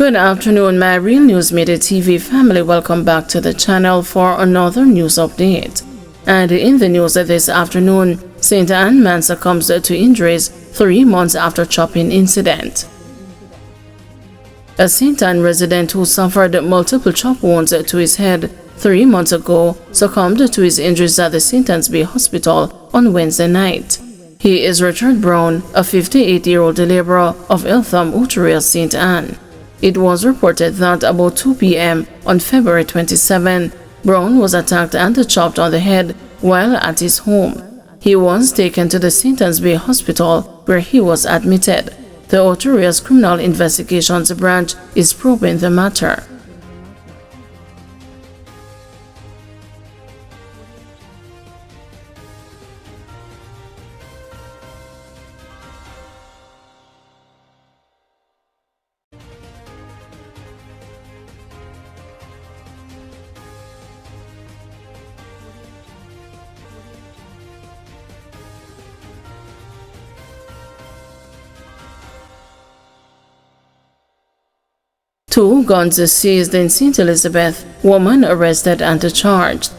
Good afternoon, my Real News Midday TV family. Welcome back to the channel for another news update. And in the news this afternoon, St. Anne man succumbs to injuries 3 months after chopping incident. A St. Anne resident who suffered multiple chop wounds to his head 3 months ago succumbed to his injuries at the St. Anne's Bay Hospital on Wednesday night. He is Richard Brown, a 58-year-old laborer of Eltham, Utrera, St. Anne. It was reported that about 2 p.m. on February 27, Brown was attacked and chopped on the head while at his home. He was taken to the St. Anne's Bay Hospital where he was admitted. The Utrera's Criminal Investigations Branch is probing the matter. Two guns seized in St. Elizabeth, woman arrested and charged.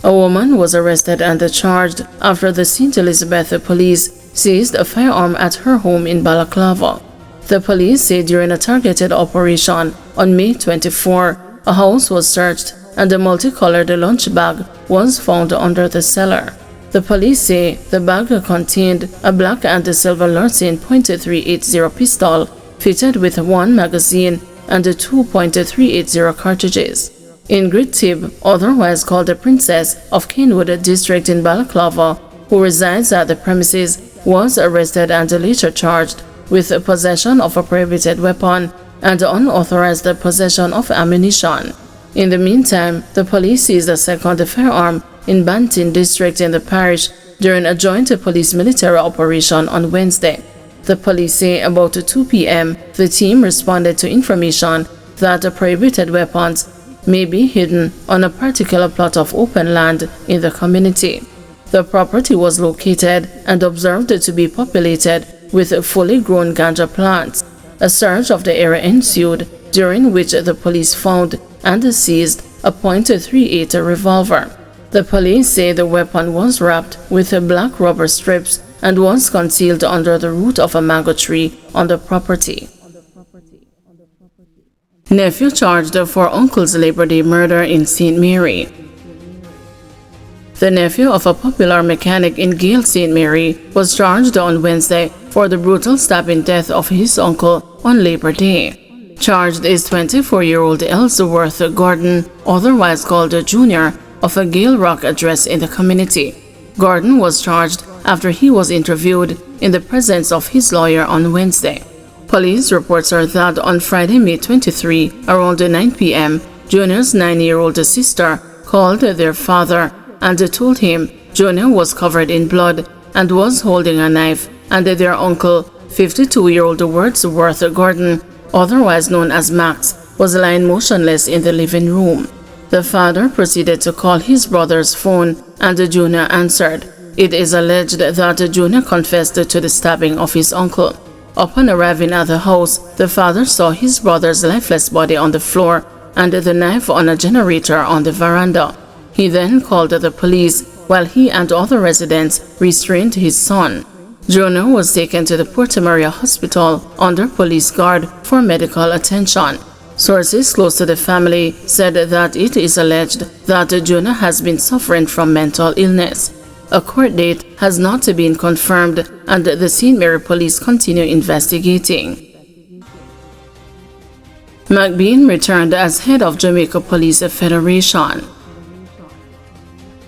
A woman was arrested and charged after the St. Elizabeth police seized a firearm at her home in Balaclava. The police say during a targeted operation on May 24, a house was searched and a multicolored lunch bag was found under the cellar. The police say the bag contained a black and silver Lorraine .380 pistol fitted with 1 magazine and 2.380 cartridges. Ingrid Tibb, otherwise called the Princess of Kenwood District in Balaclava, who resides at the premises, was arrested and later charged with possession of a prohibited weapon and unauthorized possession of ammunition. In the meantime, the police seized a second firearm in Bantin District in the parish during a joint police-military operation on Wednesday. The police say about 2 p.m., the team responded to information that prohibited weapons may be hidden on a particular plot of open land in the community. The property was located and observed to be populated with fully grown ganja plants. A search of the area ensued, during which the police found and seized a .38 revolver. The police say the weapon was wrapped with black rubber strips and was concealed under the root of a mango tree on the property. Nephew charged for uncle's Labor Day murder in St. Mary. The nephew of a popular mechanic in Gale, St. Mary, was charged on Wednesday for the brutal stabbing death of his uncle on Labor Day. Charged is 24-year-old Ellsworth Gordon, otherwise called Junior, of a Gale Rock address in the community. Gordon was charged after he was interviewed in the presence of his lawyer on Wednesday. Police reports are that on Friday, May 23, around 9 p.m., Junior's 9-year-old sister called their father and told him Junior was covered in blood and was holding a knife, and their uncle, 52-year-old Wordsworth Gordon, otherwise known as Max, was lying motionless in the living room. The father proceeded to call his brother's phone and Junior answered. It is alleged that Junior confessed to the stabbing of his uncle. Upon arriving at the house, the father saw his brother's lifeless body on the floor and the knife on a generator on the veranda. He then called the police while he and other residents restrained his son. Junior was taken to the Porta Maria Hospital under police guard for medical attention. Sources close to the family said that it is alleged that Junior has been suffering from mental illness. A court date has not been confirmed, and the St. Mary police continue investigating. McBean returned as head of Jamaica Police Federation.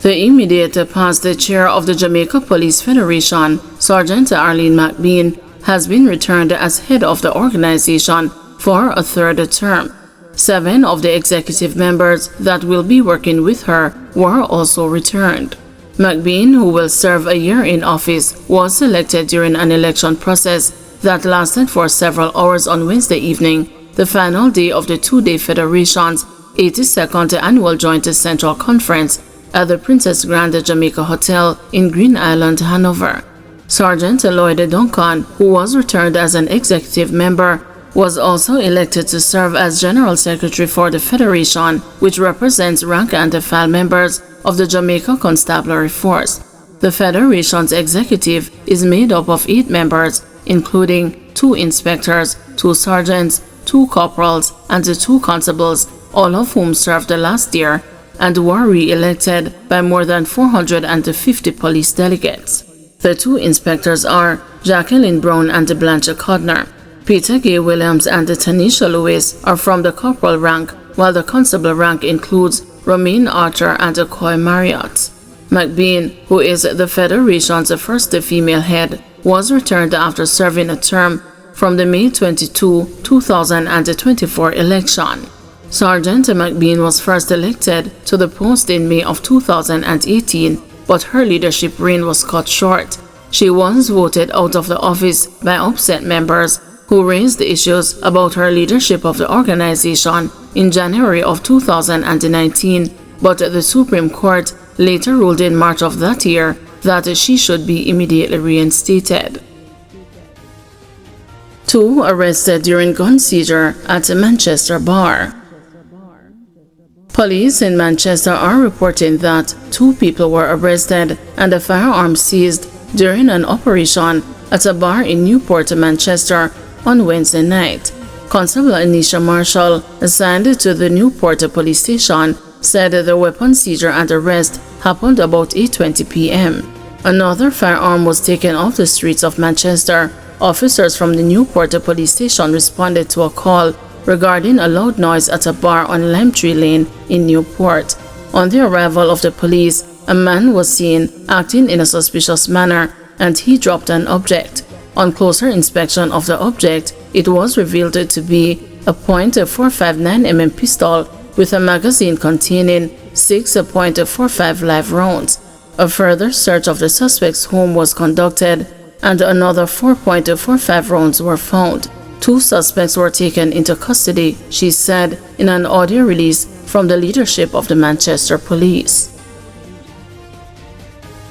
The immediate past chair of the Jamaica Police Federation, Sergeant Arlene McBean, has been returned as head of the organization for a third term. 7 of the executive members that will be working with her were also returned. McBean, who will serve a year in office, was selected during an election process that lasted for several hours on Wednesday evening, the final day of the 2-day Federation's 82nd Annual Joint Central Conference at the Princess Grand Jamaica Hotel in Green Island, Hanover. Sergeant Lloyd Duncan, who was returned as an executive member, was also elected to serve as General Secretary for the Federation, which represents rank and file members of the Jamaica Constabulary Force. The Federation's executive is made up of 8 members, including 2 inspectors, 2 sergeants, 2 corporals, and 2 constables, all of whom served last year and were re-elected by more than 450 police delegates. The 2 inspectors are Jacqueline Brown and Blanche Codner. Peter Gay Williams and Tanisha Lewis are from the corporal rank, while the constable rank includes Romaine Archer and Coy Marriott. McBean, who is the Federation's first female head, was returned after serving a term from the May 22, 2024 election. Sergeant McBean was first elected to the post in May of 2018, but her leadership reign was cut short. She was voted out of the office by upset members who raised issues about her leadership of the organization in January of 2019, but the Supreme Court later ruled in March of that year that she should be immediately reinstated. 2 arrested during gun seizure at a Manchester bar. Police in Manchester are reporting that 2 people were arrested and a firearm seized during an operation at a bar in Newport, Manchester on Wednesday night. Constable Anisha Marshall, assigned to the Newport police station, said the weapon seizure and arrest happened about 8:20 p.m. Another firearm was taken off the streets of Manchester. Officers from the Newport police station responded to a call regarding a loud noise at a bar on Lime Tree Lane in Newport. On the arrival of the police, a man was seen acting in a suspicious manner and he dropped an object. On closer inspection of the object, it was revealed to be a .459mm pistol with a magazine containing 6.45 live rounds. A further search of the suspect's home was conducted and another 4.45 rounds were found. 2 suspects were taken into custody, she said in an audio release from the leadership of the Manchester Police.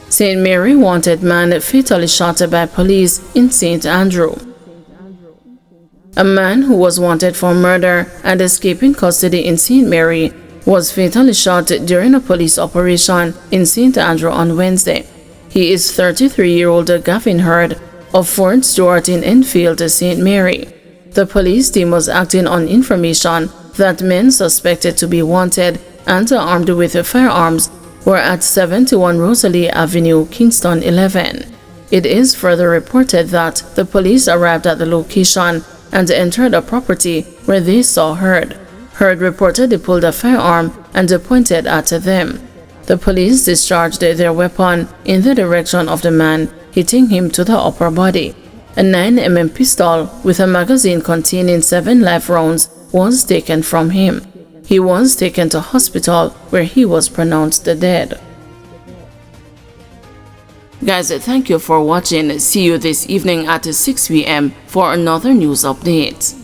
St. Mary wanted man fatally shot by police in St. Andrew. A man who was wanted for murder and escaping custody in St. Mary was fatally shot during a police operation in St. Andrew on Wednesday. He is 33-year-old Gavin Hurd of Fort Stewart in Enfield, St. Mary. The police team was acting on information that men suspected to be wanted and armed with firearms were at 71 Rosalie Avenue, Kingston 11. It is further reported that the police arrived at the location and entered a property where they saw Hurd. Hurd reportedly pulled a firearm and pointed at them. The police discharged their weapon in the direction of the man, hitting him to the upper body. A 9mm pistol with a magazine containing 7 live rounds was taken from him. He was taken to hospital where he was pronounced dead. Guys, thank you for watching. See you this evening at 6 p.m. for another news update.